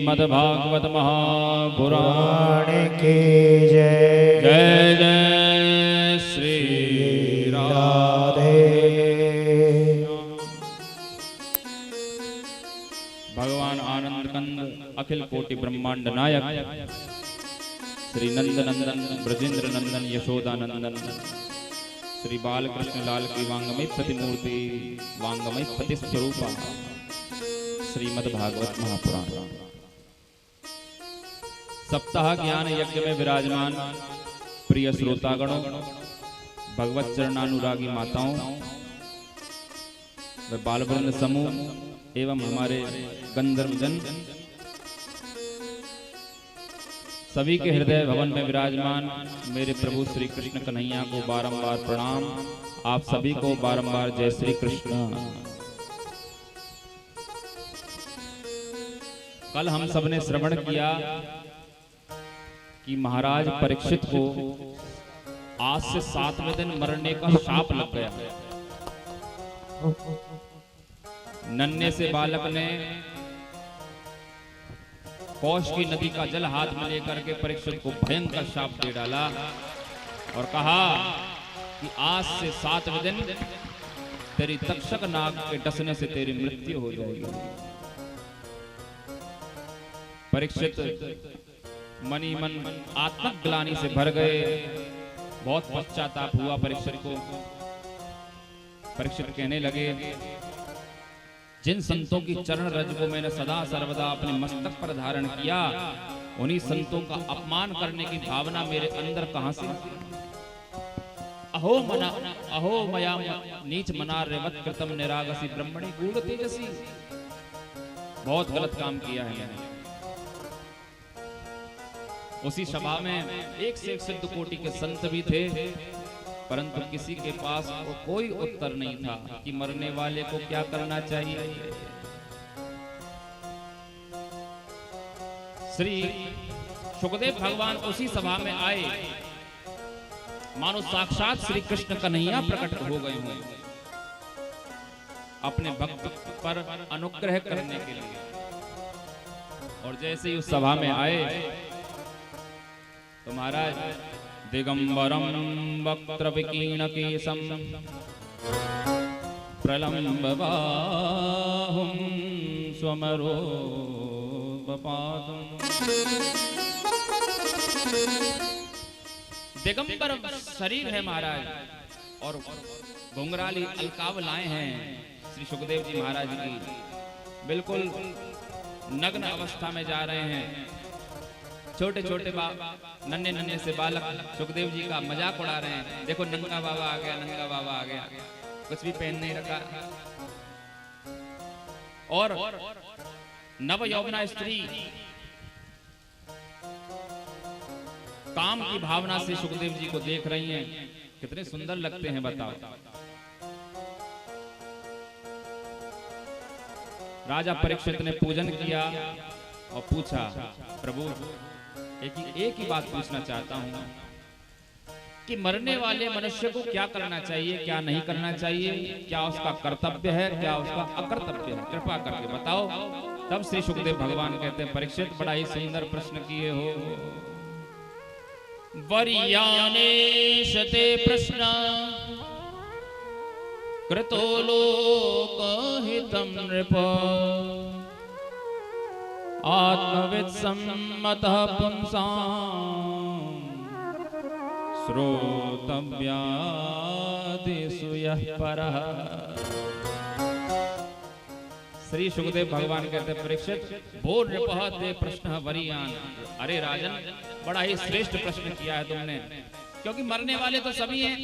श्रीमद्भागवत महापुराण की जय। जय जय श्री राधे। भगवान आनंद कंद अखिल कोटि ब्रह्मांड नायक श्री नंद नंदन ब्रजेंद्र नंदन यशोदा नंदन श्री बालकृष्ण लाल की वांगमय प्रतिमूर्ति वांगमय पति स्वरूपा श्रीमद्भागवत महापुराण सप्ताह ज्ञान यज्ञ में विराजमान प्रिय श्रोतागणों, भगवत चरणानुरागी माताओं व बालवृंद समूह एवं हमारे गंधर्वजन, सभी के हृदय भवन में विराजमान मेरे प्रभु श्री कृष्ण कन्हैया को बारंबार प्रणाम। आप सभी को बारंबार जय श्री कृष्ण। कल हम सबने श्रवण किया कि महाराज परीक्षित को आज से 7वें दिन मरने का शाप लग गया। नन्हे से बालक ने कौश की नदी का जल हाथ में लेकर के परीक्षित को भयंकर शाप दे डाला और कहा कि आज से 7वें दिन तेरी तक्षक नाग के डसने से तेरी मृत्यु हो जाएगी। परीक्षित मनी मन आत्मक ग्लानि से भर गए। बहुत पश्चाताप हुआ परीक्षित को। परीक्षित कहने लगे, जिन संतों की चरण रज को मैंने सदा सर्वदा अपने मस्तक पर धारण किया, उन्हीं संतों का अपमान करने की भावना मेरे अंदर कहां से? अहो मया नीच मना रेवत कृतम निरागसी ब्रह्मणि गूढ़ तेजसी। बहुत गलत काम किया है मैंने। उसी सभा में एक से एक सिद्ध कोटि के संत भी थे, परंतु किसी के पास कोई उत्तर नहीं था कि मरने वाले को क्या करना चाहिए। श्री सुखदेव भगवान उसी सभा में आए, मानो साक्षात श्री कृष्ण कन्हैया प्रकट हो गए हों अपने भक्त पर अनुग्रह करने के लिए। और जैसे ही उस सभा में आए तो महाराज दिगंबरम वक्त्र विकीर्ण केशम प्रलम्ब बाहुं स्वमरो बपादुं। दिगंबर शरीर है महाराज और घुंघराली अलकाव लाए हैं श्री सुखदेव जी महाराज की। बिल्कुल नग्न अवस्था में जा रहे हैं। छोटे छोटे नन्हे नन्हे से बालक सुखदेव जी का मजाक उड़ा रहे हैं। देखो नंगा बाबा आ गया, नंगा बाबा आ गया, कुछ भी पहन नहीं रखा। और नव यौवना स्त्री काम की भावना से सुखदेव जी को देख रही हैं। कितने सुंदर लगते हैं बताओ। राजा परीक्षित ने पूजन किया और पूछा, प्रभु एक ही बात पूछना चाहता हूं कि मरने वाले मनुष्य को क्या करना चाहिए, क्या नहीं करना चाहिए, क्या उसका कर्तव्य है, क्या उसका अकर्तव्य है, कृपा करके बताओ। तब श्री सुखदेव भगवान कहते हैं, परीक्षित बड़ा ही सुंदर प्रश्न किए हो। वरीयानेशते प्रश्न कृतो लोकहितं नृप आत्मविद सम्मतः पुंसां श्रोतव्यादिषु यः परः। श्री सुखदेव भगवान कहते हैं, परीक्षित वो नृपः ते प्रश्न वरीयान। अरे राजन, बड़ा ही श्रेष्ठ प्रश्न किया है तुमने, क्योंकि मरने वाले तो सभी हैं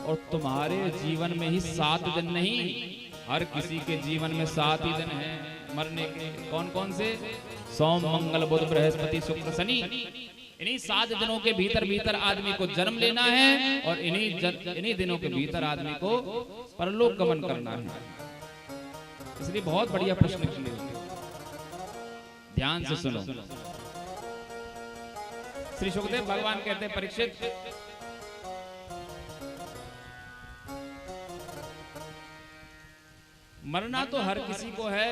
और तुम्हारे जीवन में ही 7 दिन नहीं, हर किसी के जीवन में 7 ही दिन हैं मरने के। कौन कौन से? सोम मंगल बुध बृहस्पति शुक्र शनि। इन्हीं 7 दिनों के भीतर भीतर आदमी को जन्म लेना है और इन्हीं दिनों के भीतर आदमी को परलोक गमन करना है। इसलिए बहुत बढ़िया प्रश्न किए, ध्यान से सुनो। श्री सुखदेव भगवान कहते हैं, परीक्षित मरना तो हर किसी को है,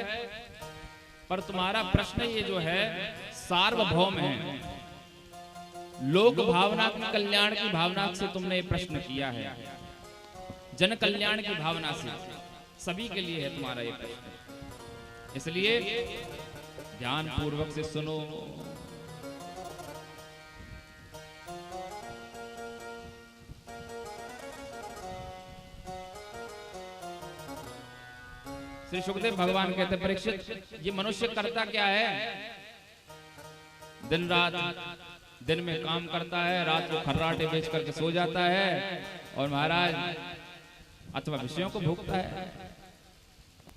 पर तुम्हारा प्रश्न ये जो है सार्वभौम है। लोक भावना की, कल्याण की भावना से तुमने ये प्रश्न किया है, जन कल्याण की भावना से सभी के लिए है तुम्हारा ये प्रश्न। इसलिए ध्यान पूर्वक से सुनो। श्री सुखदेव भगवान कहते परीक्षित, ये मनुष्य करता क्या है? दिन रात, दिन में काम करता है, रात को खर्राटे बेच करके सो जाता है, और महाराज अथवा विषयों को भोगता है।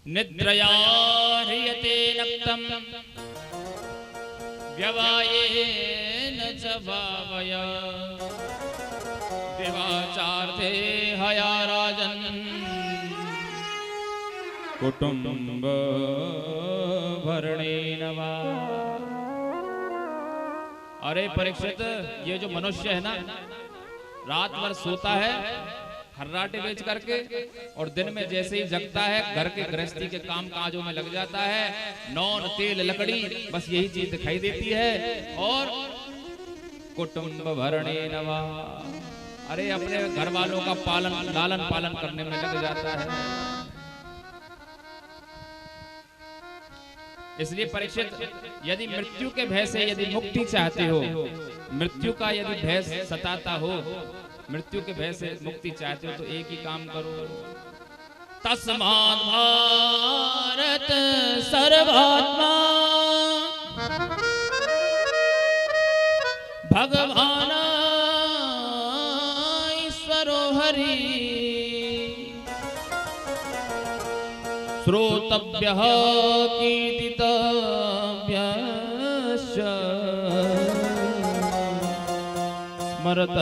निद्रया ह्रियते नक्तम व्यवायेन च भावया देवाचार्थे हया राजन् कुटुंब भरणेन वा। अरे परीक्षित, ये जो मनुष्य है ना, रात भर सोता है खर्राटे बेच करके, और दिन में जैसे ही जगता है घर के गृहस्थी के काम काजों में लग जाता है। नौन तेल लकड़ी बस यही चीज दिखाई देती है, और कुटुंब भरणेन वा, अरे अपने घर वालों का पालन लालन पालन करने में लग जाता है। इसलिए परीक्षित, यदि मृत्यु के भय से यदि मुक्ति चाहते हो, मृत्यु का यदि भय सताता हो, मृत्यु के भय से मुक्ति चाहते हो, तो एक ही काम करो। तस्मात् भारत सर्वात्मा भगवान ईश्वरो हरि श्रोतव्यः कीर्तितव्यश्च स्मर्तव्यश्चेच्छता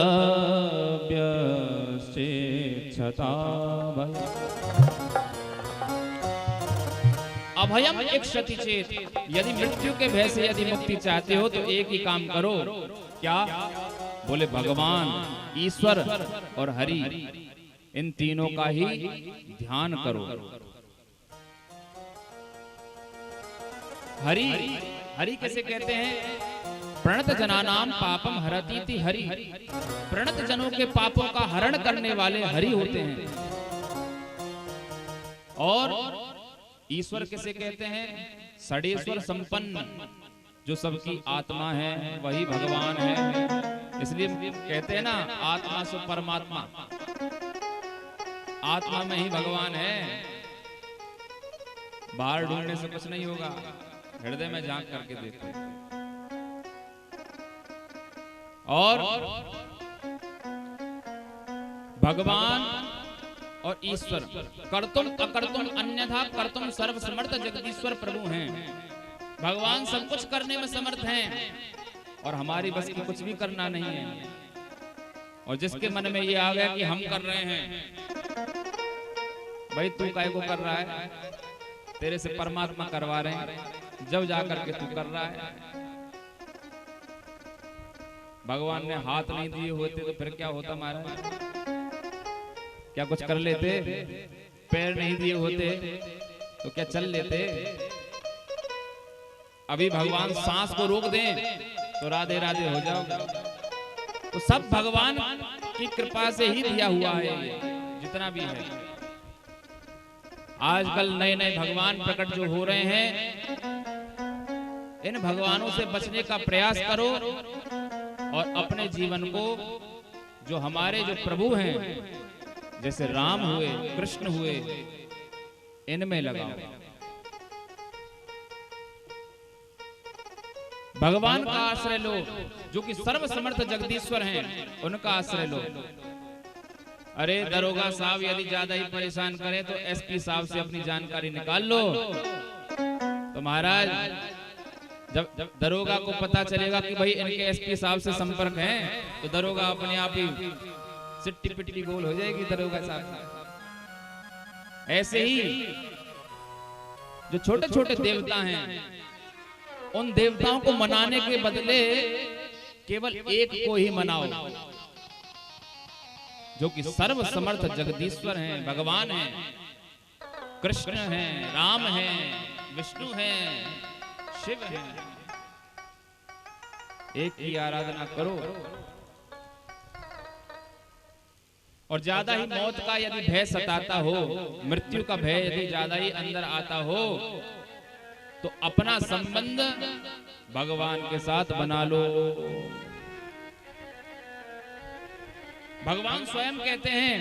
अभयम इक्षति चेत। यदि मृत्यु के भय से यदि मुक्ति चाहते हो, तो एक ही काम करो। क्या? बोले भगवान, ईश्वर और हरि, इन तीनों का ही ध्यान करो। हरि, हरि कैसे कहते हैं? प्रणत जनानाम पापम हरतीति हरि। प्रणत जनों के पापों का हरण करने वाले हरि होते हैं। और ईश्वर किसे कहते हैं? षडेश्वर संपन्न, जो सबकी आत्मा है वही भगवान है। इसलिए कहते हैं ना, आत्मा सो परमात्मा, आत्मा में ही भगवान है। बाहर ढूंढने से कुछ नहीं होगा, हृदय में झांक करके देखो। और भगवान और ईश्वर कर्तुम अकर्तुम अन्यथा कर्तुम सर्वसमर्थ जगदीश्वर प्रभु हैं। भगवान सब कुछ करने में समर्थ हैं, और हमारी बस की कुछ भी करना नहीं है। और जिसके मन में ये आ गया कि हम कर रहे हैं, भाई तू काहे को कर रहा है? तेरे से परमात्मा करवा रहे हैं, जब जाकर के तू कर रहा है। भगवान ने हाथ नहीं दिए होते तो फिर क्या होता महाराज? क्या कुछ कर लेते? पैर नहीं दिए होते तो क्या चल लेते? अभी भगवान सांस को रोक दें तो राधे राधे हो जाओगे। तो सब भगवान की कृपा से ही दिया हुआ है, जितना भी है। आजकल नए नए भगवान प्रकट जो हो रहे हैं, इन भगवानों से बचने का प्रयास करो, और अपने जीवन को जो हमारे जो प्रभु हैं, जैसे राम हुए, कृष्ण हुए, इनमें लगाओ। भगवान का आश्रय लो, जो कि सर्वसमर्थ जगदीश्वर हैं, उनका आश्रय लो। अरे दरोगा साहब यदि ज्यादा ही परेशान करे तो एसपी साहब से अपनी जानकारी निकाल लो। तो महाराज जब दरोगा को पता चलेगा कि भाई इनके एसपी साहब से संपर्क है, तो दरोगा अपने आप ही सिट्टी पिट्टी गोल हो जाएगी दरोगा साहब। ऐसे ही जो छोटे छोटे देवता हैं, उन देवताओं को मनाने के बदले केवल एक को ही मनाओ, जो कि सर्वसमर्थ जगदीश्वर हैं, भगवान हैं। कृष्ण हैं, राम हैं, विष्णु हैं, शिव हैं। एक की आराधना करो। और ज्यादा ही मौत का यदि भय सताता हो, मृत्यु का भय यदि ज्यादा ही अंदर आता हो, तो अपना संबंध भगवान के साथ बना लो। भगवान स्वयं कहते हैं,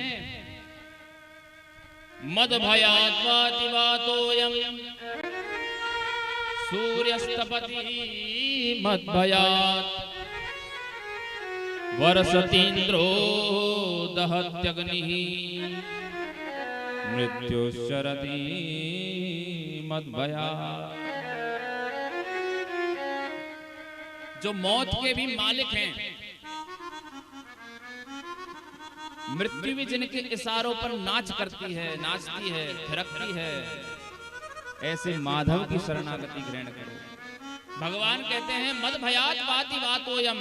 मद भयात्मातिवातोयम सूर्यस्तपति मद भयात् वर्षतीन्द्रो दहत्यग्निः मृत्युश्चरति मद भयात्। जो मौत के भी मालिक हैं, मृत्यु भी जिनके इशारों पर नाच करती है, नाचती है, थिरकती है, ऐसे माधव की शरणागति ग्रहण करो। भगवान कहते हैं मद भयात् वाति वातोयम,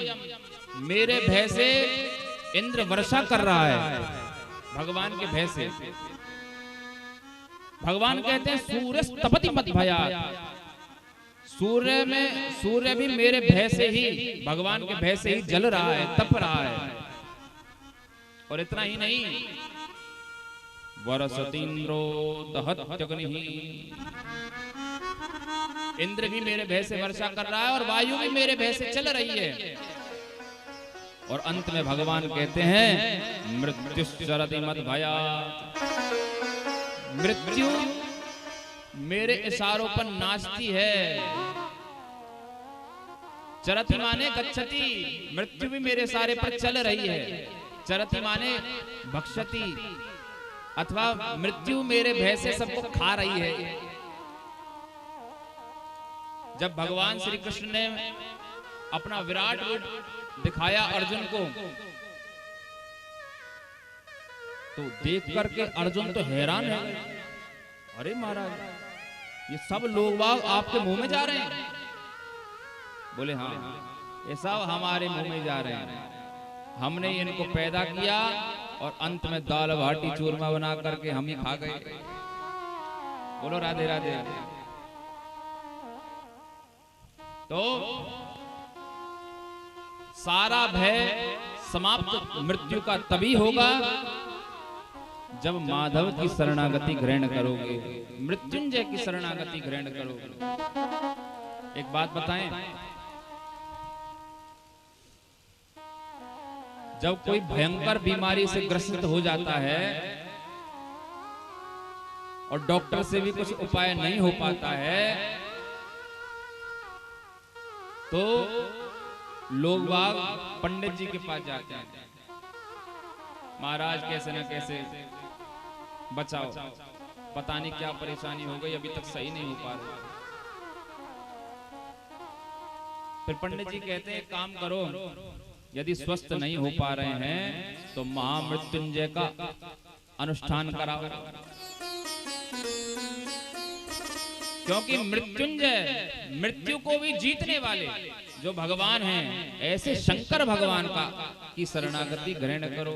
मेरे भय से इंद्र वर्षा कर रहा है। भगवान के भय से भगवान कहते हैं सूर्य तपति मद भयात्, सूर्य भी मेरे भय से ही, भगवान के भय से ही जल रहा है, तप रहा है। और इतना ही नहीं, वर्षतीन्द्रो दहत्यग्निः, इंद्र भी मेरे भय से वर्षा कर रहा है और वायु भी मेरे भय से चल रही है। और अंत में भगवान कहते हैं मृत्युश्चरति मद भयात्, मृत्यु मेरे इशारों पर नाचती है। चरति माने गच्छति, मृत्यु भी मेरे इशारे पर चल रही है। चरति माने भक्षति, अथवा मृत्यु मेरे भय से सबको खा रही है। जब भगवान श्री कृष्ण ने अपना विराट रूप दिखाया अर्जुन को, तो देख करके अर्जुन तो हैरान है। अरे महाराज, ये सब लोग बाग आपके मुंह में जा रहे हैं? बोले हाँ, ये सब हमारे मुंह में जा रहे हैं। हमने इनको पैदा किया और अंत में दाल बाटी चूरमा बना करके हम ही खा गए। बोलो राधे राधे। तो सारा भय समाप्त मृत्यु का तभी होगा जब माधव की शरणागति ग्रहण करोगे, मृत्युंजय की शरणागति ग्रहण करोगे। एक बात बताएं, जब कोई भयंकर बीमारी से ग्रसित हो जाता है और डॉक्टर से भी कुछ उपाय नहीं हो पाता है, तो लोग बाग पंडित जी के पास जाते हैं, महाराज कैसे न कैसे बचाओ, पता नहीं क्या परेशानी हो गई, अभी तक सही नहीं हो पा रही। फिर पंडित जी कहते हैं काम करो, यदि स्वस्थ नहीं हो पा रहे हैं तो महामृत्युंजय का अनुष्ठान कराओ। क्योंकि मृत्युंजय, मृत्यु को भी जीतने वाले जो भगवान हैं, ऐसे शंकर भगवान का की शरणागति ग्रहण करो।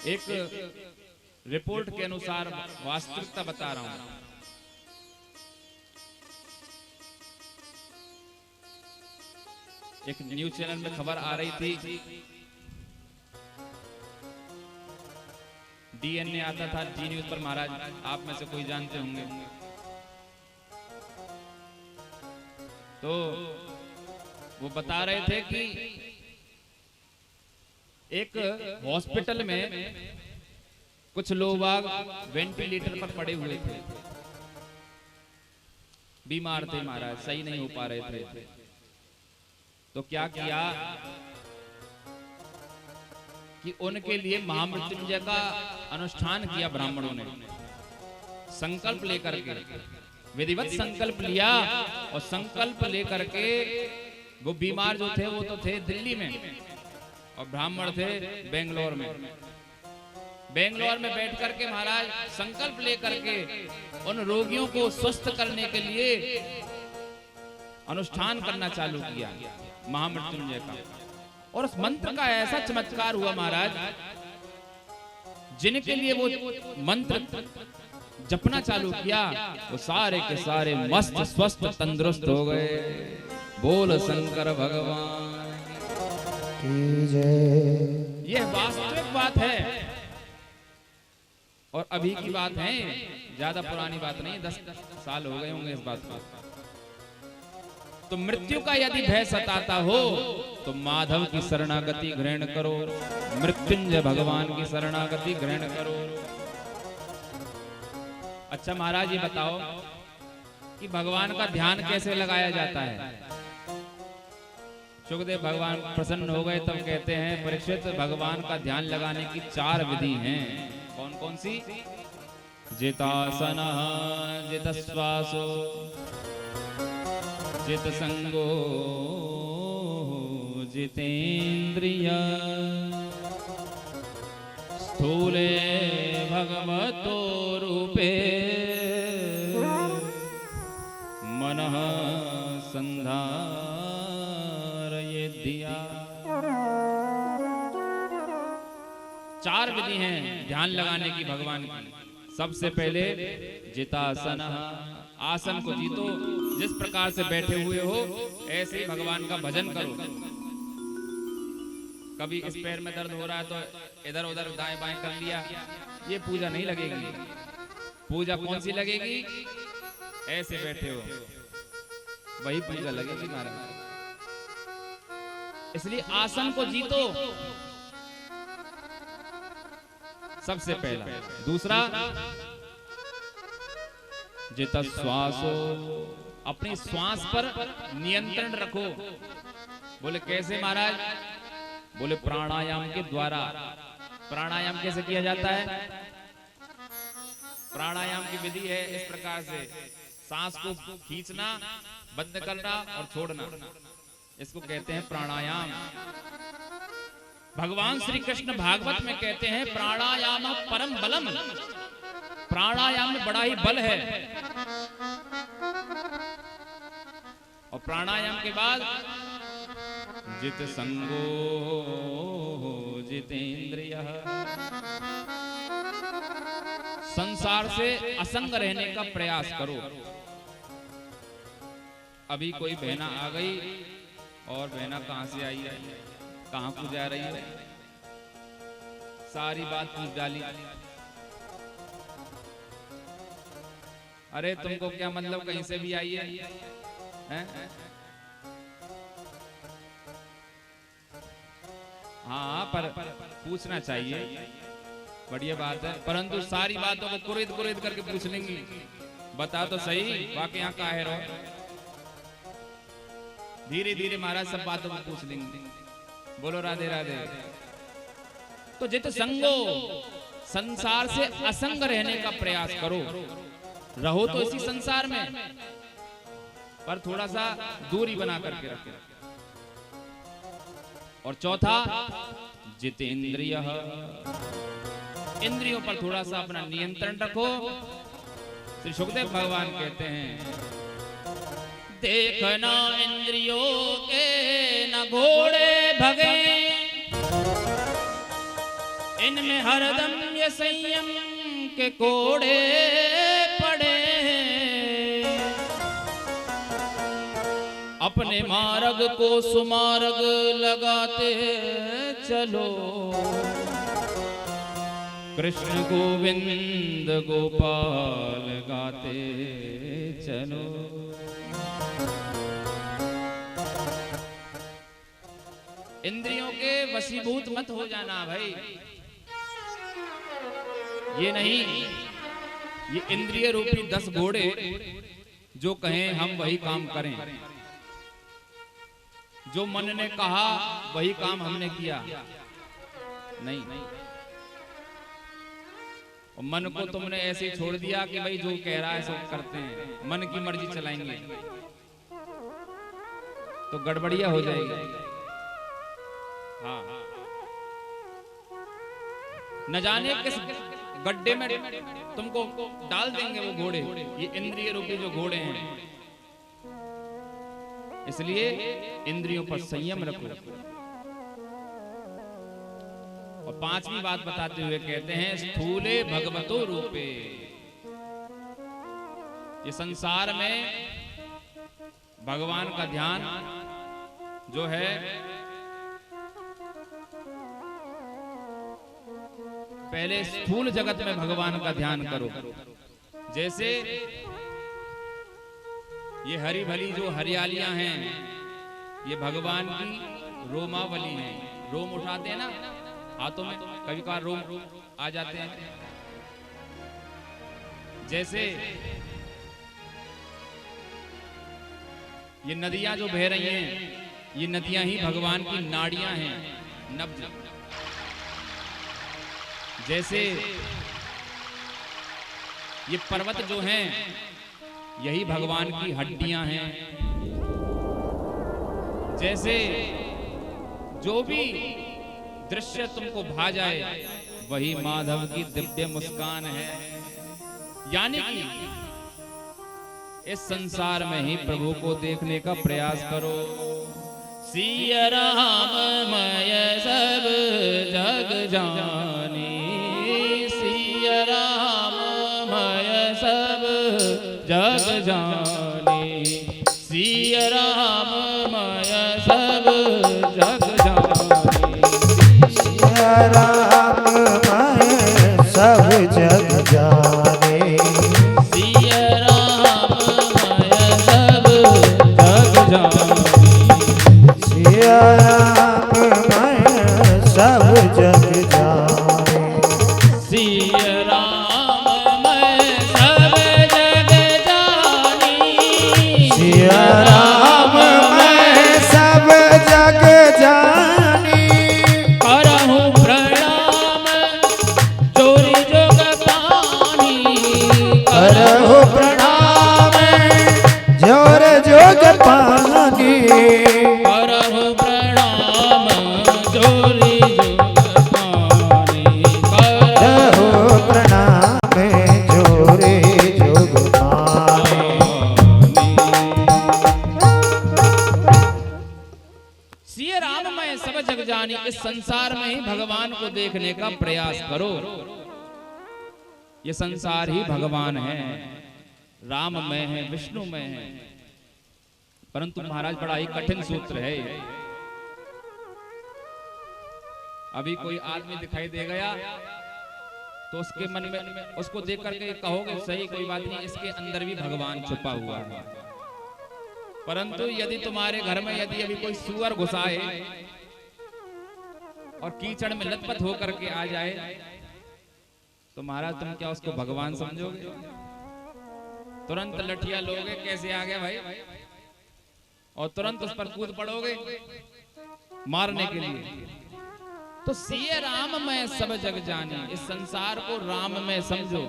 एक रिपोर्ट के अनुसार वास्तविकता बता रहा हूं। एक न्यूज चैनल में खबर आ रही थी, डीएनए आता था जी न्यूज पर, महाराज आप में से कोई जानते होंगे। तो वो बता रहे थे कि एक हॉस्पिटल में कुछ लोग वेंटिलेटर पर पड़े हुए थे, बीमार थे महाराज, सही नहीं हो पा रहे थे। तो क्या किया कि उनके लिए महामृत्युंजय का अनुष्ठान किया ब्राह्मणों ने, संकल्प लेकर के, विधिवत संकल्प लिया। और संकल्प लेकर के वो बीमार जो थे वो तो थे दिल्ली में और ब्राह्मण थे बेंगलोर में। बेंगलोर में बैठ करके महाराज संकल्प लेकर के उन रोगियों को स्वस्थ करने के लिए अनुष्ठान करना चालू किया महामृत्युंजय का। और उस मंत्र का ऐसा चमत्कार हुआ महाराज, जिनके लिए वो मंत्र जपना चालू किया वो सारे के सारे मस्त स्वस्थ तंदुरुस्त हो गए। बोल शंकर भगवान की जय। यह वास्तविक बात है और अभी की बात है, ज्यादा पुरानी बात नहीं, 10 साल हो गए होंगे इस बात को। तो मृत्यु का यदि भय सताता हो तो माधव की शरणागति ग्रहण करो, मृत्युंजय भगवान की शरणागति ग्रहण करो। अच्छा महाराज ये बताओ कि भगवान का ध्यान कैसे लगाया जाता है? सुखदेव भगवान प्रसन्न हो गए तब कहते हैं, परीक्षित भगवान का ध्यान लगाने की 4 विधि हैं। कौन कौन सी? जितासनः, जितश्वासो, जितसंगो, जितेन्द्रिय, स्थूले भगवतो रूपे, मनः संधारयेद्धिया। 4 विधि हैं ध्यान लगाने की भगवान की। सबसे पहले जितासन, आसन को जीतो, जिस प्रकार से बैठे हुए हो ऐसे ही भगवान का भजन करो। कभी इस पैर में दर्द हो रहा है तो इधर उधर दाएं बाएं कर लिया, ये पूजा नहीं लगेगी। पूजा कौन सी लगेगी? ऐसे बैठे हो वही पूजा लगेगी महाराज। इसलिए आसन को जीतो सबसे पहला। दूसरा जितश्वासो, अपनी श्वास पर नियंत्रण रखो। बोले कैसे महाराज? बोले प्राणायाम के द्वारा। प्राणायाम कैसे किया जाता है? प्राणायाम की विधि है इस प्रकार से, सांस को खींचना, बंद करना और छोड़ना, इसको कहते हैं प्राणायाम। भगवान श्री कृष्ण भागवत में कहते हैं प्राणायाम परम बलम, प्राणायाम में बड़ा ही बल है। और प्राणायाम के बाद जित संगो जितेन्द्रिय, संसार से असंग रहने का प्रयास करो। अभी कोई बहना आ गई और बहना कहां से आई है, कहां को जा रही है, सारी बात पूछ डाली। अरे तुमको क्या मतलब, कहीं से भी आई है? हाँ पर पूछना चाहिए, बढ़िया बात है, परंतु सारी बातों को कुरेद कुरेद करके पूछ लेंगी। बता तो सही वाकई यहाँ का है। धीरे धीरे महाराज सब बातों को पूछ लेंगे। बोलो राधे राधे। तो जित संगो, संसार से असंग रहने का प्रयास करो। रहो तो इसी संसार में, पर थोड़ा सा दूरी बना करके रखो। और चौथा जितेन्द्रिय, इंद्रियों पर थोड़ा सा अपना नियंत्रण रखो। श्री सुखदेव भगवान कहते हैं, देखना इंद्रियों के न घोड़े भगे, इनमें हरदम ये संयम के कोड़े पड़े। अपने मार्ग को सुमार्ग लगाते चलो, कृष्ण गोविंद गोपाल गाते चलो। इंद्रियों के वशीभूत मत हो जाना भाई। ये नहीं, ये इंद्रिय रूपी 10 घोड़े जो कहें हम वही काम करें, जो मन ने कहा वही काम हमने किया नहीं। और मन को तुमने ऐसे ही छोड़ दिया कि भाई जो कह रहा है सब करते हैं, मन की मर्जी चलाएंगे, तो गड़बड़िया हो जाएगी। हाँ, न जाने किस गड्ढे में तुमको डाल देंगे वो घोड़े, ये इंद्रिय रूपी जो घोड़े हैं। इसलिए इंद्रियों पर संयम रखो। पांचवी बात बताते हुए कहते हैं स्थूले भगवतो रूपे। ये संसार में भगवान का ध्यान जो है पहले स्थूल जगत में भगवान का ध्यान करो। जैसे ये हरी भली जो हरियालियां हैं ये भगवान की रोमावली है। रोम उठाते हैं ना हाथों में, कभी कभार रोम आ जाते हैं। जैसे ये नदियां जो बह रही हैं ये नदियां ही भगवान की नाड़ियां हैं, नब्ज। जैसे ये पर्वत जो हैं यही भगवान की हड्डियां हैं। जैसे जो भी दृश्य तुमको भा जाए वही माधव की दिव्य मुस्कान है। यानी कि इस संसार में ही प्रभु को देखने का प्रयास करो। सिया राम मय सब जग जानी, सिया राम मय सब जग जानी, सिया राम मय सब जग जानी, सिया राम मय सब जग जाने, सिया राम मय सब जग जानी, सिया राम मय सब जग जाने, सिया राम मय सब जग जानी, सिया राम मय सब जग जानी, करहु प्रणाम जोरी जोग पानी, करहु प्रणाम जोर जोग पानी, करहु प्रणाम जोरी जोग पानी, करहु प्रणाम जोरे जोग पानी। सिया राम मैं सब जग जानी। इस संसार में ही भगवान को देखने का प्रयास करो। ये संसार ही भगवान है, राम में है, विष्णु में है। परंतु महाराज बड़ा ही कठिन सूत्र है। अभी कोई आदमी दिखाई दे गया तो उसके मन में उसको देख करके कहोगे सही कोई बात नहीं, इसके अंदर भी भगवान छुपा हुआ है। परंतु यदि तुम्हारे घर में यदि अभी कोई सुअर घुसाए और कीचड़ में लथपथ होकर के आ जाए तो महाराज तुम क्या उसको भगवान समझोगे? तुरंत लठिया लोगे, कैसे आ गया भाई, और तुरंत उस पर कूद पड़ोगे मारने के लिए। तो सिया राम में सब जग जानी, इस संसार को राम में समझो।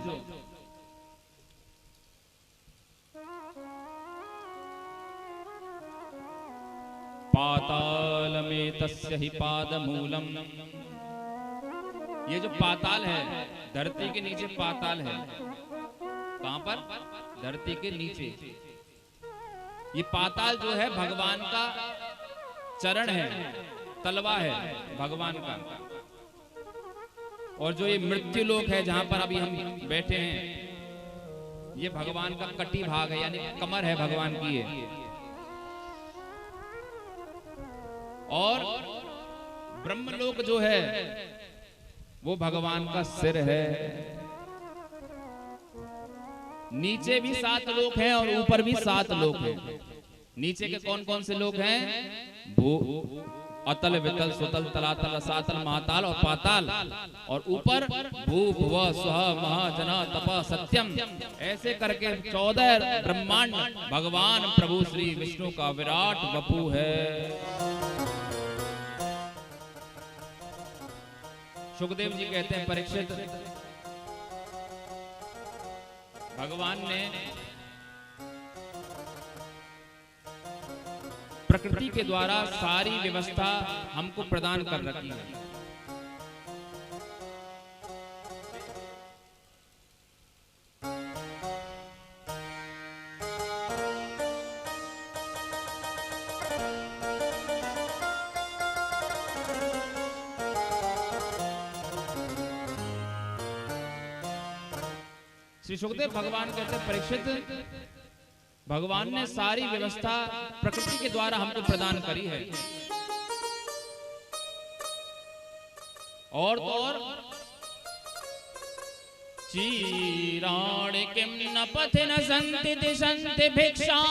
पाताल में तस्य ही पाद मूलम। ये जो पाताल है, धरती के नीचे पाताल है। कहां पर? धरती के नीचे। ये पाताल जो है भगवान का चरण है, तलवा है भगवान का। और जो ये मृत्यु लोक है जहां पर अभी हम बैठे हैं ये भगवान का कटी भाग है, यानी कमर है भगवान की ये। और ब्रह्मलोक जो है वो भगवान का सिर है। नीचे भी 7 लोक हैं और ऊपर भी 7 लोक हैं। नीचे के कौन कौन से लोक हैं? भू, अतल, वितल, सुतल, तलातल, रसातल, महाताल और पाताल। और ऊपर भू, भुव, स्वह, महा, जना, तप, सत्यम, ऐसे करके 14 ब्रह्मांड भगवान प्रभु श्री विष्णु का विराट वपु है। सुखदेव जी कहते हैं परीक्षित, भगवान ने प्रकृति के द्वारा सारी व्यवस्था हमको प्रदान कर रखी है। श्री सुखदेव भगवान कहते हैं, परीक्षित, भगवान ने सारी व्यवस्था प्रकृति के द्वारा हमको प्रदान करी है, और तो और चीराणि किं न पथि न सन्ति दिशन्ति भिक्षाम्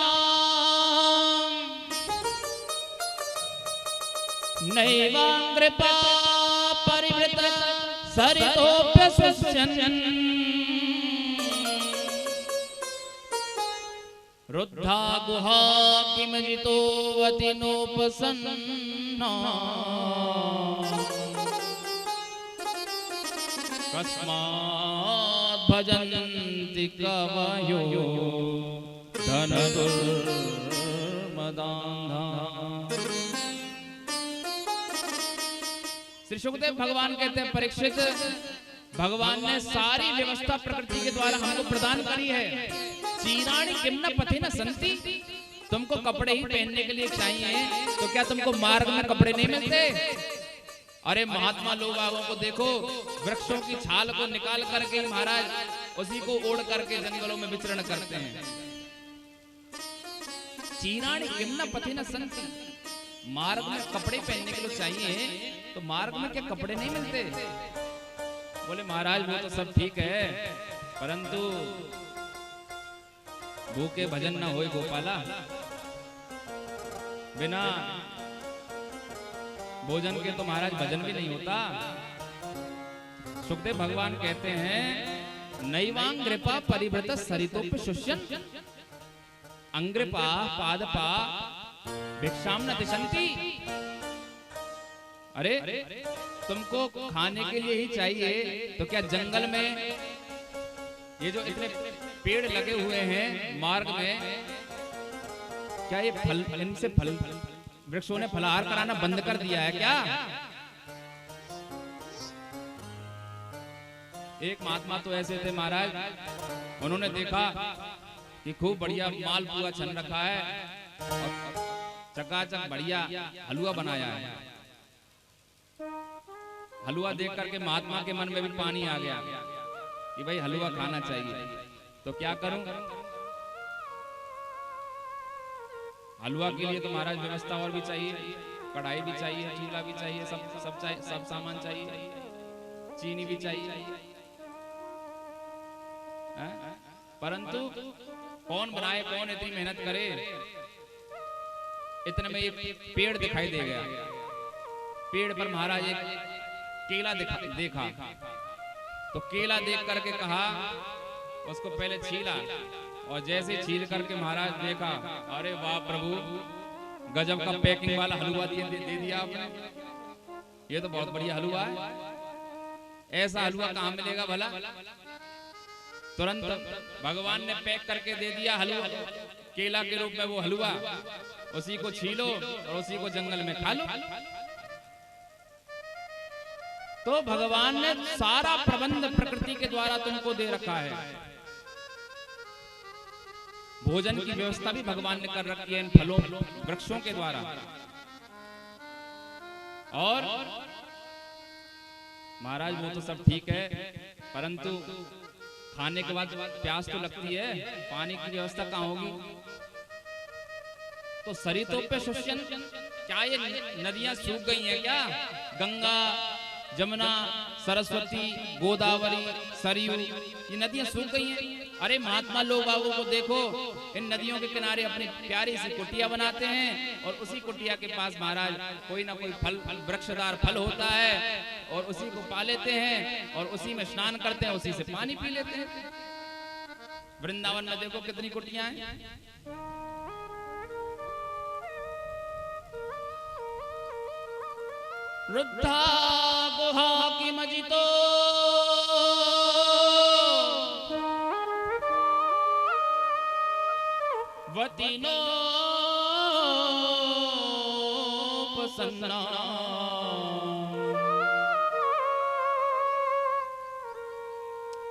नैवाङ्घ्रिपा परिवृत सरितोऽप्यशुष्यन् रुद्धा गुहा किमजितो वति नोपसन्ना कस्मात् भजन्ति कवयो धनदुर्मदान्धा। श्री सुखदेव भगवान कहते हैं, परीक्षित, भगवान ने सारी व्यवस्था प्रकृति के द्वारा हमको प्रदान करी है। चीराणि किं न पथि न सन्ति, तुमको कपड़े ही पहनने के लिए चाहिए, तो क्या तुमको मार्ग में कपड़े नहीं मिलते? अरे महात्मा लोग आगों को देखो, वृक्षों की छाल को निकाल करके महाराज उसी को ओढ़ करके जंगलों में विचरण करते हैं। चीराणि किं न पथि न सन्ति, मार्ग में कपड़े पहनने के लिए चाहिए, तो मार्ग में क्या कपड़े नहीं मिलते? बोले महाराज वो तो सब ठीक है, परंतु भूखे भजन न होए गोपाला, बिना भोजन के तो महाराज भजन भी नहीं होता। सुखदेव भगवान कहते हैं, नैवांग्रिपा परिवृत सरितोऽप्यशुष्यन्, अंग्रिपा पादपा भिक्षाम न दिशन्ति। अरे तुमको खाने के लिए ही चाहिए, तो क्या जंगल में ये जो इतने पेड़ लगे हुए हैं मार्ग में, क्या ये फल, इनसे फल, वृक्षों ने फलाहार कराना बंद कर दिया है क्या? एक महात्मा तो ऐसे थे महाराज, उन्होंने देखा कि खूब बढ़िया मालपुआ छन रखा है और चकाचक बढ़िया हलवा बनाया है। हलवा देख करके महात्मा के मन में भी पानी आ गया कि भाई हलवा खाना चाहिए, तो क्या करूं? हलवा के लिए तो महाराज व्यवस्था और भी चाहिए, कढ़ाई भी चाहिए, चूल्हा भी चाहिए, सब सामान चाहिए, चीनी भी चाहिए। परंतु कौन बनाए, कौन इतनी मेहनत करे? इतने में एक पेड़ दिखाई दे गया। पेड़ पर महाराज एक केला देखा, तो केला देख करके कहा, उसको पहले छीला, और जैसे छील करके महाराज देखा, अरे वाह प्रभु, गजब का पैकिंग वाला हलवा दे दिया आपने, ये तो बहुत बढ़िया हलवा है। ऐसा हलवा कहाँ मिलेगा भला? तुरंत भगवान ने पैक करके दे दिया हलवा, केला के रूप में वो हलवा, उसी को छीलो और उसी को जंगल में खा लो। तो भगवान ने सारा प्रबंध प्रकृति के द्वारा तुमको दे रखा है। भोजन की व्यवस्था भी भगवान ने कर रखी है इन फलों, वृक्षों के द्वारा। और महाराज वो तो सब ठीक है, परंतु खाने के बाद प्यास तो लगती है, पानी की व्यवस्था कहाँ होगी? तो सरितोऽप्यशुष्यन्, क्या ये नदियां सूख गई हैं क्या? गंगा, जमुना, सरस्वती, गोदावरी, सरयू, ये नदियां सूख गई हैं। अरे महात्मा लोग बाबू को देखो, इन नदियों के किनारे अपनी प्यारी सी कुटिया बनाते हैं, और उसी कुटिया के पास महाराज कोई ना कोई फल, वृक्षदार फल होता है, और उसी को पा लेते हैं, और उसी में स्नान करते हैं, उसी से पानी पी लेते हैं। वृंदावन में देखो कितनी कुटियां हैं। रुद्धा गुहा किमजितो वति नोपसन्ना।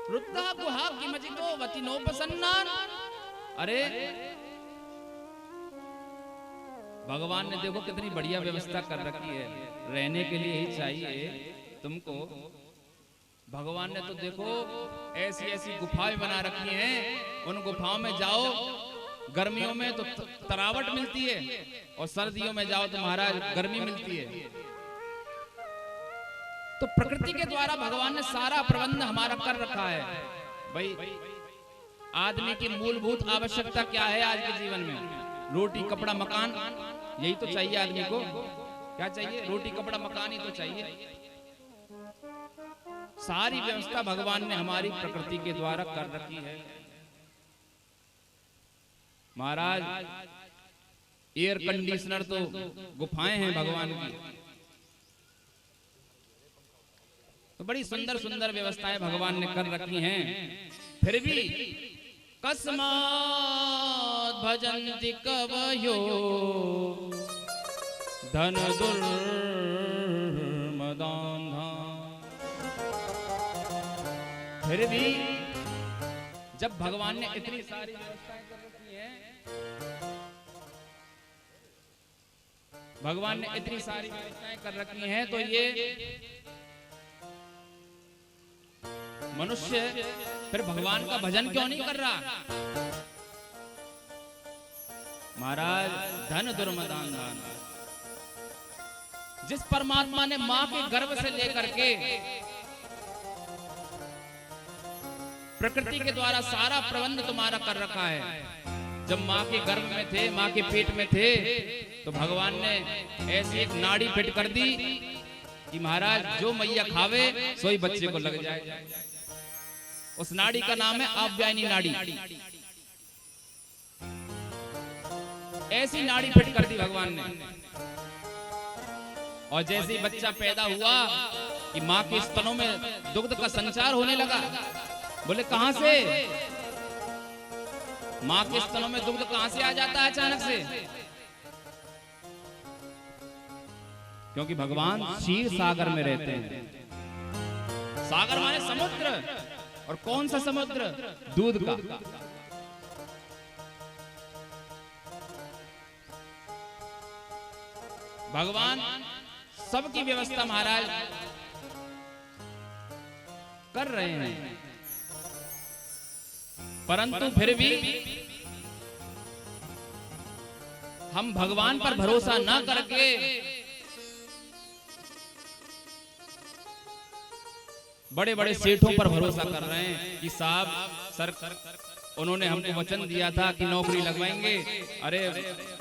रुद्धा गुहा किमजितो वति नोपसन्ना। अरे भगवान ने देखो कितनी बढ़िया व्यवस्था कर रखी है, रहने के लिए ही चाहिए तुमको भगवान ने तो देखो ऐसी ऐसी गुफाएं बना रखी हैं, उन गुफाओं में जाओ, गर्मियों में तो तरावट मिलती है और सर्दियों में जाओ तो महाराज गर्मी मिलती है। तो प्रकृति के द्वारा भगवान ने सारा प्रबंध हमारा कर रखा है। भाई आदमी की मूलभूत आवश्यकता क्या है आज के जीवन में? रोटी कपड़ा मकान, यही तो चाहिए आदमी को। क्या चाहिए? रोटी कपड़ा मकान ही तो चाहिए। सारी व्यवस्था भगवान ने हमारी प्रकृति के द्वारा कर रखी है। महाराज एयर कंडीशनर तो गुफाएं हैं भगवान की, तो बड़ी सुंदर सुंदर व्यवस्थाएं भगवान ने कर रखी हैं। फिर भी कस्मात् भजन्ति कवयो धन दुर्मदान्धा। फिर भी जब भगवान ने इतनी सारी व्यवस्थाएं कर रखी हैं, भगवान ने इतनी सारी व्यवस्थाएं कर रखी हैं, तो ये मनुष्य फिर भगवान का भजन क्यों नहीं कर रहा? महाराज धन दुर्मदान दान, जिस परमात्मा ने मां के गर्भ से लेकर के प्रकृति के द्वारा सारा प्रबंध तुम्हारा कर रखा है। जब मां के गर्भ में थे, मां के पेट में थे, तो भगवान ने ऐसी एक नाड़ी फिट कर दी कि महाराज जो मैया खावे सोई बच्चे को लग जाए। उस नाड़ी का नाम है आव्यायनी नाड़ी। ऐसी नाड़ी फिट कर दी भगवान ने। और जैसे ही बच्चा पैदा हुआ कि मां के स्तनों में दुग्ध का संचार होने लगा। बोले कहां से? मां के स्तनों में दुग्ध कहां से आ जाता है अचानक से? क्योंकि भगवान क्षीर सागर में रहते हैं। सागर माने समुद्र, और कौन सा समुद्र? दूध का। भगवान सबकी व्यवस्था महाराज कर रहे हैं, परंतु फिर भी हम भगवान पर भरोसा न करके बड़े बड़े सेठों पर भरोसा कर रहे हैं कि साहब सर उन्होंने हमको वचन दिया था कि नौकरी लगवाएंगे। अरे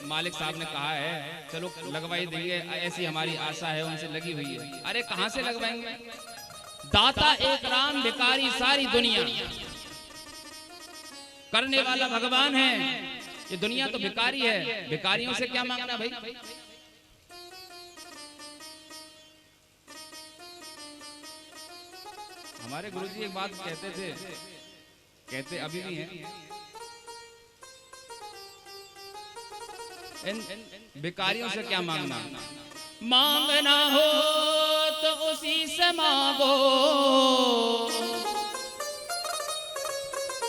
मालिक साहब ने कहा है चलो लगवाई देंगे, ऐसी हमारी आशा है, उनसे लगी हुई है। अरे कहां से लगवाएंगे? दाता एक राम, भिखारी सारी दुनिया। करने वाला भगवान है, ये दुनिया तो भिखारी है। भिखारियों से क्या मांगना भाई? हमारे गुरुजी एक बात कहते थे, कहते अभी भी हैं, इन भिखारियों से क्या मांगना? मांगना हो तो उसी से मांगो,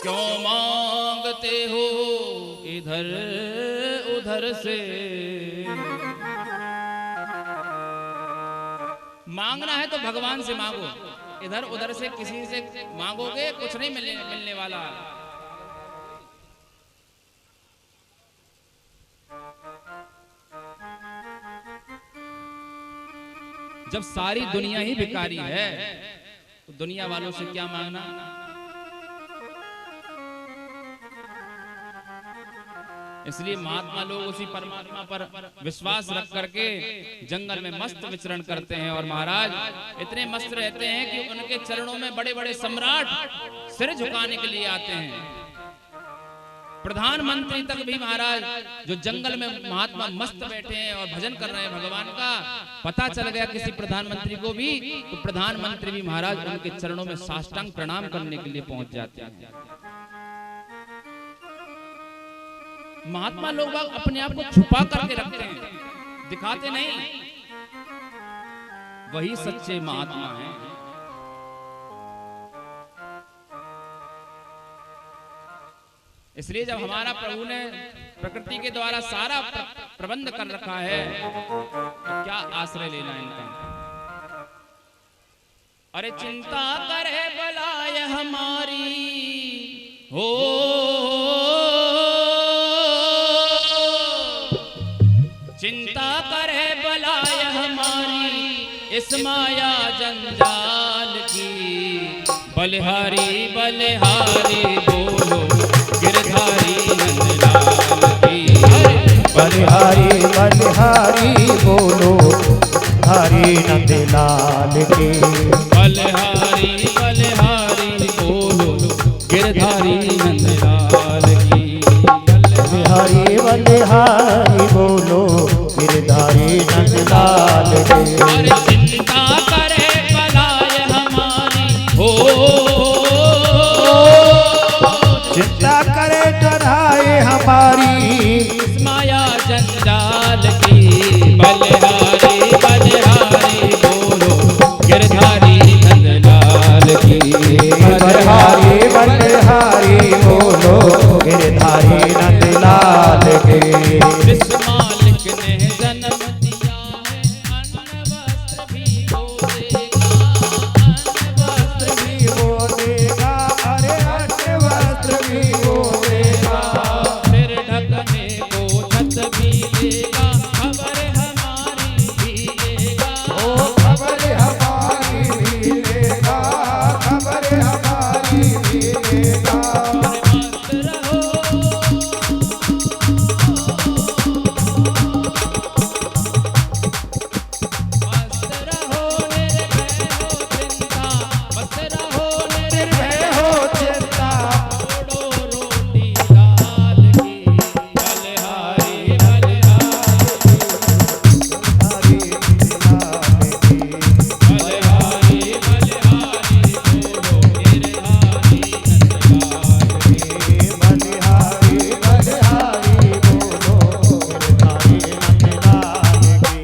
क्यों मांगते हो इधर उधर से? मांगना है तो भगवान से मांगो, इधर उधर से किसी से मांगोगे कुछ नहीं मिलने वाला। जब सारी दुनिया ही भिखारी है तो दुनिया वालों से क्या मांगना? इसलिए महात्मा लोग उसी परमात्मा पर विश्वास रख करके जंगल में मस्त विचरण करते हैं। और महाराज इतने मस्त रहते हैं कि उनके चरणों में बड़े बड़े सम्राट सिर झुकाने के लिए आते हैं। प्रधानमंत्री तक भी महाराज जो जंगल में महात्मा मस्त बैठे हैं और भजन कर रहे हैं भगवान का, पता चल गया किसी प्रधानमंत्री को भी, तो प्रधानमंत्री भी महाराज उनके चरणों में साष्टांग प्रणाम करने के लिए पहुंच जाते हैं। महात्मा लोग अपने आप को छुपा करके रखते हैं, दिखाते नहीं। वही सच्चे महात्मा हैं। इसलिए जब हमारा प्रभु ने प्रकृति के द्वारा सारा प्रबंध कर रखा है तो क्या आश्रय लेना इनका? अरे चिंता करे बलाय हमारी हो, चिंता करे बलाय हमारी इस माया जंजाल की। बलिहारी बलिहारी बोलो गिरधारी नंदलाल की। बलिहारी बलिहारी बोलो हरि नंदलाल की। बलिहारी बलिहारी बोलो गिरधारी नंदलाल की। बलिहारी बलिहारी बोलो गिरधारी नंदलाल की। अरे चिंता करे बलाय हमारी हो, चिंता करे डराए हमारी इस माया जंजाल की। बलिहारी बलिहारी बोलो गिरधारी नंदलाल की। बलिहारी बलिहारी बोलो गिरधारी नंदलाल की। जिस मालिक ने जन्म दिया है अन्न वस्त्र भी वो देगा, अन्न वस्त्र भी वो देगा, अरे अन्न वस्त्र भी वो देगा। सिर ढकने को छत भी देगा, खबर हमारी भी देगा। ओ खबर हमारी भी देगा, खबर हमारी भी देगा। मस्त रहो मस्त रहो निर्भय हो चिंता, मस्त रहो निर्भय हो चिंता छोड़ो रोटी दाल की। बलिहारी बलिहारी हरि नंदलाल की। बलिहारी बलिहारी बोलो गिरधारी नंदलाल की। बलिहारी बलिहारी बोलो गिरधारी नंदलाल की।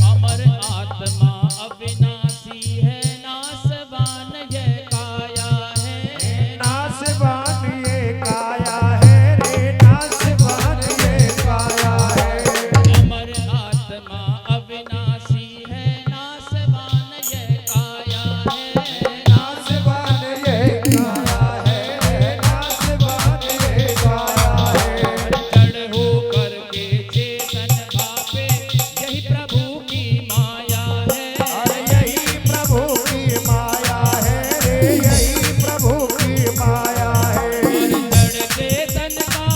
अमर आत्मा अविनाशी है, नासवान यह काया है। नासवान ये काया है रे, नासवान ये काया है। अमर आत्मा अविनाशी है, नासवान यह काया है। नासवान ये काया है रे, नासवान ये काया है। जड़ हो करके चेतन भापे यही प्रभु की माया है। अरे यही प्रभु की माया है रे, यही प्रभु की माया है। जड़ चेतन का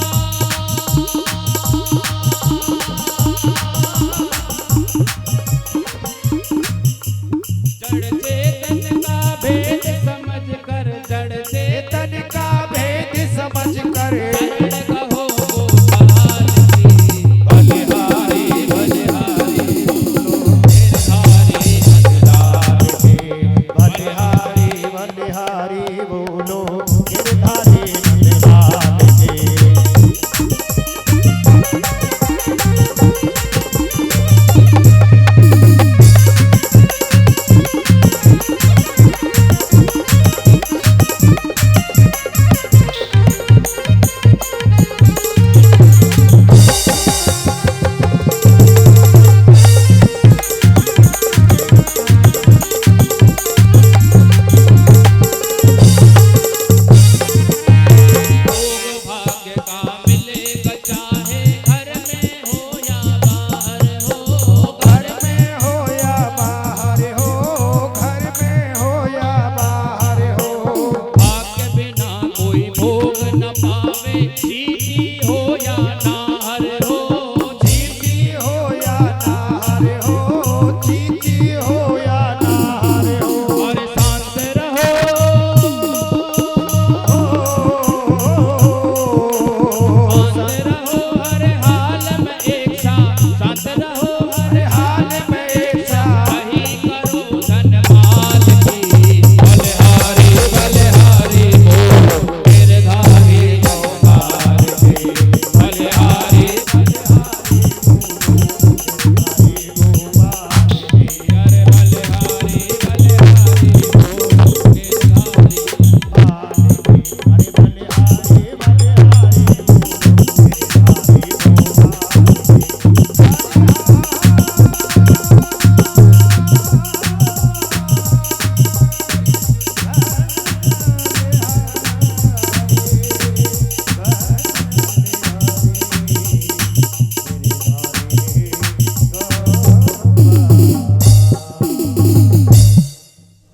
जड़ चेतन का भेद समझ कर, जड़ चेतन चेतन का भेद समझ कर शरण कहो गोपाल की। बलिहारी बलिहारी बोलो गिरधारी नंदलाल की। बलिहारी बलिहारी बोलो गिरधारी नंदलाल की। बलिहारी बलिहारी बलिहारी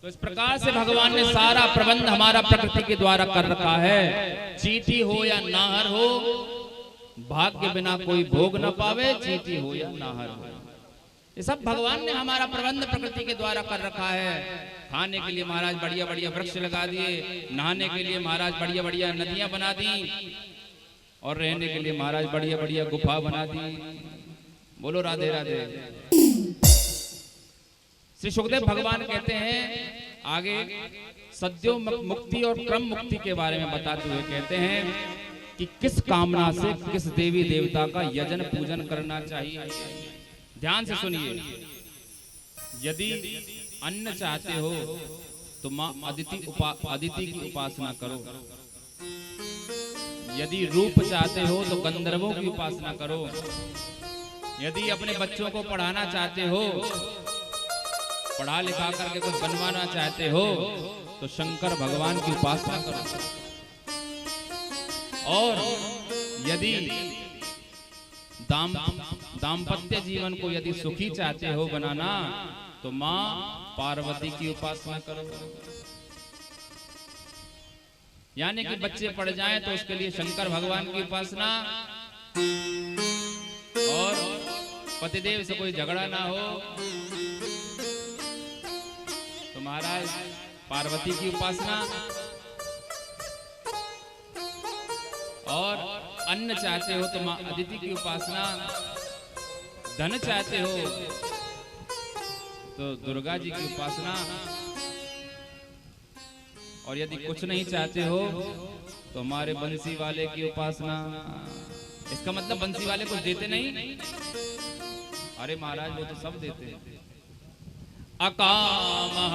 तो इस प्रकार से भगवान ने सारा प्रबंध हमारा प्रकृति के द्वारा कर रखा है। चींटी हो या नाहर हो, भाग्य बिना कोई भोग न पावे, चींटी हो या नाहर हो। ये सब भगवान ने हमारा प्रबंध प्रकृति के द्वारा कर रखा है। खाने के लिए महाराज बढ़िया बढ़िया वृक्ष लगा दिए, नहाने के लिए महाराज बढ़िया बढ़िया नदियां बना दी, और रहने के लिए महाराज बढ़िया बढ़िया गुफा बना दी। बोलो राधे राधे। श्री सुखदेव भगवान कहते हैं आगे सद्यो मुक्ति और क्रम मुक्ति के बारे में बताते हुए कहते हैं कि किस कामना से किस देवी देवता का यजन पूजन करना चाहिए। ध्यान से सुनिए। यदि अन्न चाहते हो तो मां अदिति की उपासना करो। यदि रूप चाहते हो तो गंधर्वों की उपासना करो। यदि अपने बच्चों को पढ़ाना चाहते हो, पढ़ा लिखा करके कुछ बनवाना चाहते हो, तो शंकर भगवान की उपासना करो। और यदि दाम्पत्य जीवन को यदि सुखी चाहते हो बनाना, तो मां पार्वती की उपासना करो। यानी कि बच्चे पढ़ जाएं तो उसके लिए शंकर भगवान की उपासना, और पतिदेव से कोई झगड़ा ना हो तो महाराज पार्वती की उपासना, और अन्न चाहते हो तो मां अदिति की उपासना, धन चाहते हो तो दुर्गा जी की उपासना, और यदि कुछ नहीं चाहते हो तो हमारे बंसी वाले की उपासना। इसका मतलब बंसी वाले कुछ देते नहीं? अरे महाराज वो तो सब देते हैं। अकामः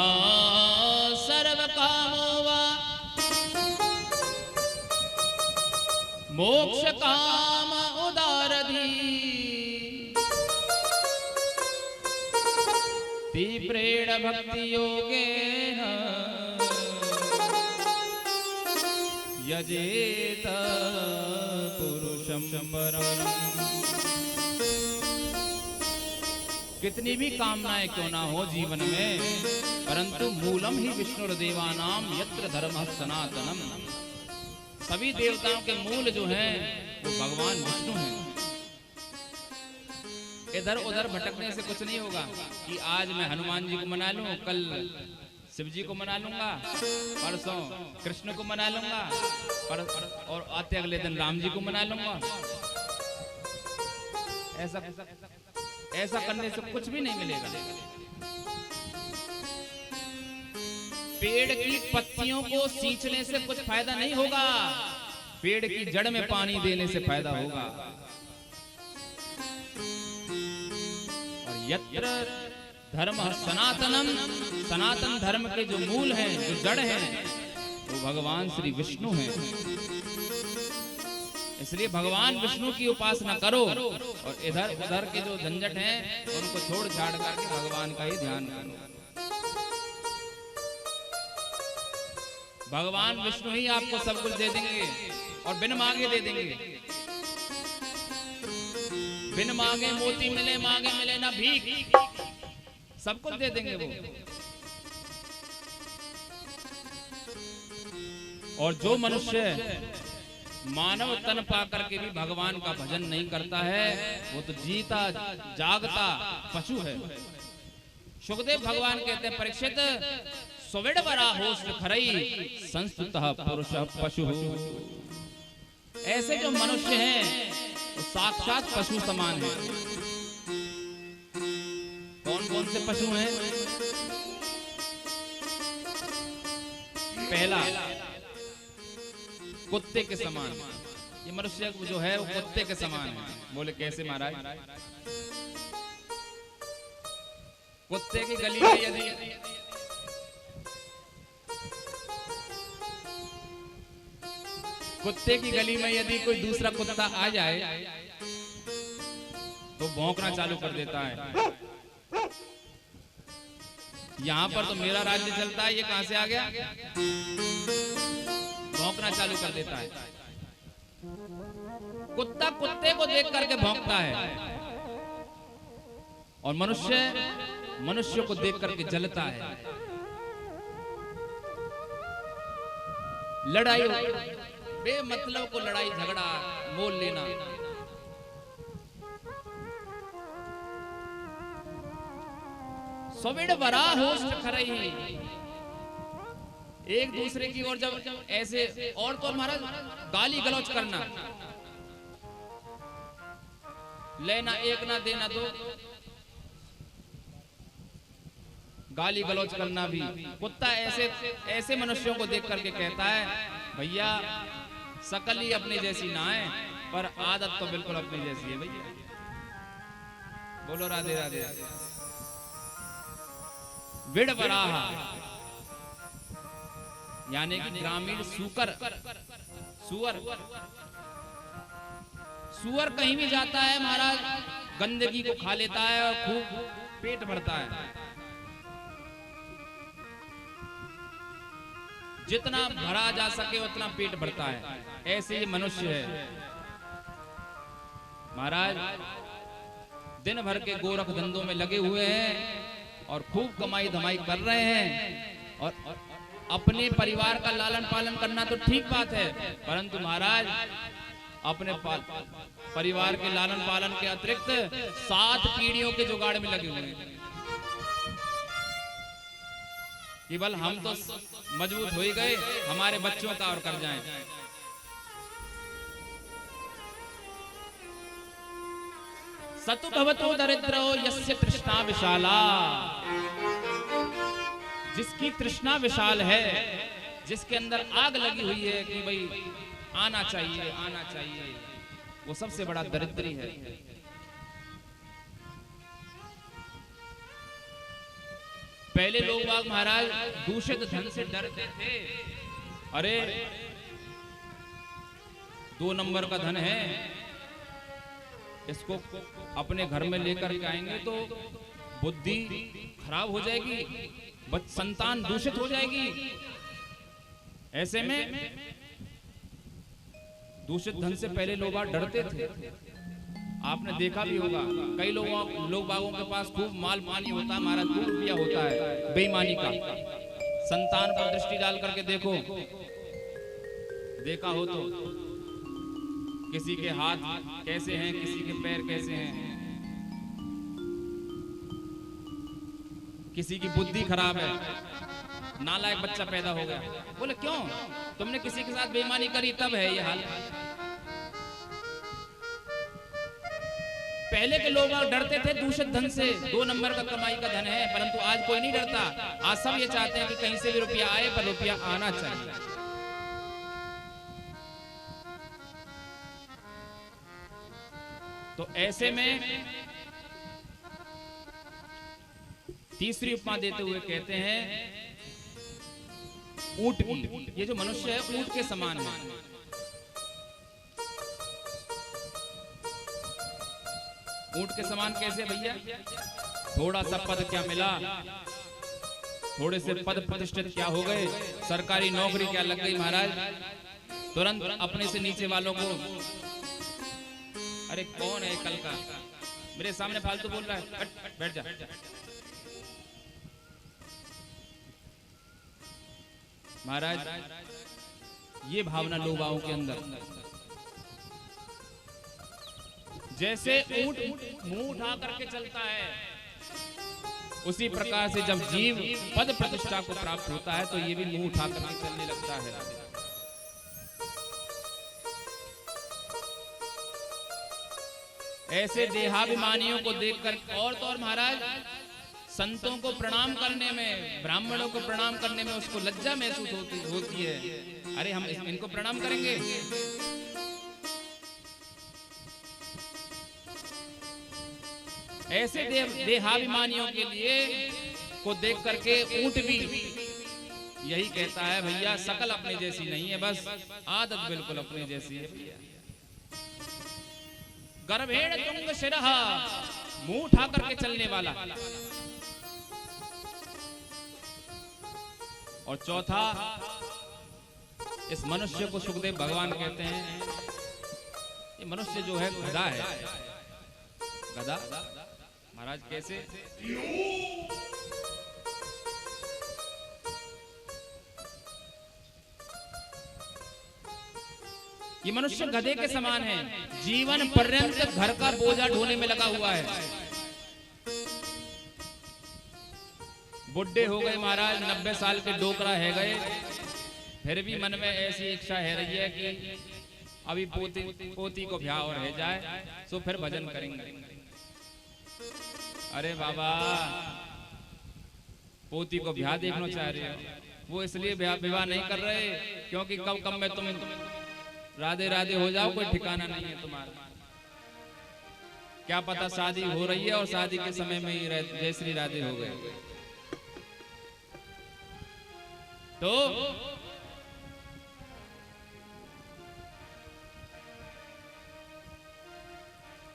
सर्वकामो वा मोक्ष काम उदारधी तीव्रेण भक्ति योगेन यजेत पुरुषं परम्। कितनी भी कामनाएं क्यों ना हो जीवन में, परंतु मूलम ही विष्णुर्देवानाम यत्र धर्मः सनातनम। सभी देवताओं के मूल जो हैं वो भगवान विष्णु हैं। इधर उधर भटकने से कुछ नहीं होगा कि आज मैं हनुमान जी को मना लूं, कल शिव जी को मना लूंगा, परसों कृष्ण को मना लूंगा, और आते अगले दिन राम जी को मना लूंगा। ऐसा करने से कुछ भी नहीं मिलेगा। पेड़ की पत्तियों को सींचने से कुछ फायदा नहीं होगा, पेड़ की जड़ में पानी देने से फायदा होगा। और यत्र धर्म सनातनम, सनातन धर्म के जो मूल हैं, जो जड़ हैं, वो भगवान श्री विष्णु हैं। इसलिए भगवान विष्णु की उपासना करो, और इधर उधर के जो झंझट हैं उनको छोड़ छाड़ करके भगवान का ही ध्यान करो। भगवान विष्णु ही आपको सब कुछ दे देंगे, और बिन मांगे दे देंगे। बिन मांगे मोती मिले, मांगे मिले ना भीख, सब कुछ दे देंगे वो। और जो मनुष्य मानव तन पाकर के भी भगवान का भजन नहीं करता है, वो तो जीता जागता पशु है। सुखदेव भगवान कहते हैं, परीक्षित सुविड़ बरा होश खरई संस्तुतः पुरुष पशु। ऐसे जो मनुष्य हैं वो साक्षात पशु समान हैं। कौन कौन से पशु हैं? पहला, कुत्ते के समान। ये मनुष्य जो है वो कुत्ते के समान है। बोले कैसे महाराज? कुत्ते की गली में यदि कुत्ते की गली में यदि कोई दूसरा कुत्ता आ जाए तो भौंकना चालू कर देता है। यहां पर तो मेरा राज्य चलता है, ये कहां से आ गया? भौंकना चालू कर देता है। कुत्ता कुत्ते को देख करके भौंकता है और मनुष्य मनुष्य को देख करके जलता है। लड़ाई बेमतलब को लड़ाई झगड़ा मोल लेना। सवेड़ बरा होस्ट खरई, एक दूसरे की ओर जब ऐसे और तो हमारा गाली गलौज करना, लेना एक ना देना दो, गाली गलौज करना भी। कुत्ता ऐसे ऐसे मनुष्यों को देख करके कहता है, भैया शकल ही अपने जैसी ना है पर आदत तो बिल्कुल अपनी जैसी है भैया। बोलो राधे राधे। विड़बराहा यानी कि ग्रामीण सुअर। सुअर कहीं भी जाता है महाराज, गंदगी को खा लेता है और खूब पेट भरता है। जितना भरा जा सके उतना पेट भरता है। ऐसे ये मनुष्य है महाराज, दिन भर के गोरख धंधों में लगे हुए हैं और खूब कमाई धमाई कर रहे हैं। और अपने परिवार का लालन पालन करना तो ठीक बात है, परंतु महाराज अपने परिवार के लालन पालन के अतिरिक्त 7 पीढ़ियों के जुगाड़ में लगे हुए हैं। केवल हम तो मजबूत हो ही गए, हमारे बच्चों का और कर जाएं। सतु भवतो दरिद्रो यस्य तृष्णा विशाला, जिसकी तृष्णा विशाल है, जिसके अंदर आग लगी हुई है कि भाई आना चाहिए आना चाहिए, वो सबसे बड़ा दरिद्री है। पहले लोग बाग महाराज दूषित धन से डरते थे। अरे 2 नंबर का धन है, इसको अपने घर में लेकर के आएंगे तो बुद्धि खराब हो जाएगी, संतान दूषित हो जाएगी। ऐसे में दूषित धन से पहले लोग डरते थे। आपने देखा भी होगा कई लोग बागों के पास खूब माल पानी होता है, महाराज खूब रुपया होता है बेईमानी का। संतान पर दृष्टि डाल करके देखो, देखा हो तो किसी के हाथ कैसे हैं, किसी के पैर कैसे हैं, किसी की बुद्धि खराब है, नालायक बच्चा पैदा हो गया। बोले क्यों? तुमने किसी के साथ बेईमानी करी तब है ये हाल। पहले के लोग डरते थे दूषित धन से, 2 नंबर का कमाई का धन है, परंतु आज कोई नहीं डरता। आज सब ये चाहते हैं कि कहीं से भी रुपया आए पर रुपया आना चाहिए। तो ऐसे में तीसरी उपमा देते हुए कहते हैं ऊंट की। ये जो मनुष्य है ऊंट के समान है। ऊंट के समान कैसे भैया? थोड़ा सा पद क्या मिला, थोड़े से पद प्रतिष्ठित क्या हो गए, सरकारी नौकरी क्या लग गई महाराज, तुरंत अपने से नीचे वालों को, अरे कौन है कल का मेरे सामने फालतू बोल रहा है, बैठ जा। महाराज ये भावना लोगों के अंदर, जैसे ऊंट मुंह उठा करके चलता है, उसी प्रकार से जब जीव पद प्रतिष्ठा को प्राप्त होता है तो ये भी मुंह उठा करके चलने लगता है। ऐसे देहाभिमानियों को देखकर और तो और महाराज संतों को प्रणाम करने में, ब्राह्मणों को प्रणाम करने में उसको लज्जा महसूस होती है। अरे हम इनको प्रणाम करेंगे? ऐसे देहाभिमानियों के लिए को देख करके ऊंट भी यही कहता है भैया, शकल अपने जैसी नहीं है, बस आदत बिल्कुल अपने जैसी है भैया। गर्भेड़ तुंग शिरहा, मुंह उठा करके चलने वाला। और चौथा, इस मनुष्य को सुखदेव भगवान कहते हैं, ये मनुष्य जो है गधा है। गधा महाराज कैसे? ये मनुष्य गधे के समान है, जीवन पर्यंत घर का बोझा ढोने में लगा हुआ है। बुढ़े हो गए महाराज, 90 साल के डोकरा है गए, फिर भी मन में ऐसी इच्छा है रही है कि अभी पोती को ब्याह और रह जाए, सो फिर भजन करेंगे। अरे बाबा, पोती को ब्याह देखना चाह रहे हो, वो इसलिए विवाह नहीं कर रहे क्योंकि कब में तुम राधे राधे हो जाओ, कोई ठिकाना नहीं है तुम्हारा। क्या पता शादी हो रही है और शादी के समय में ही जय श्री राधे हो गए। तो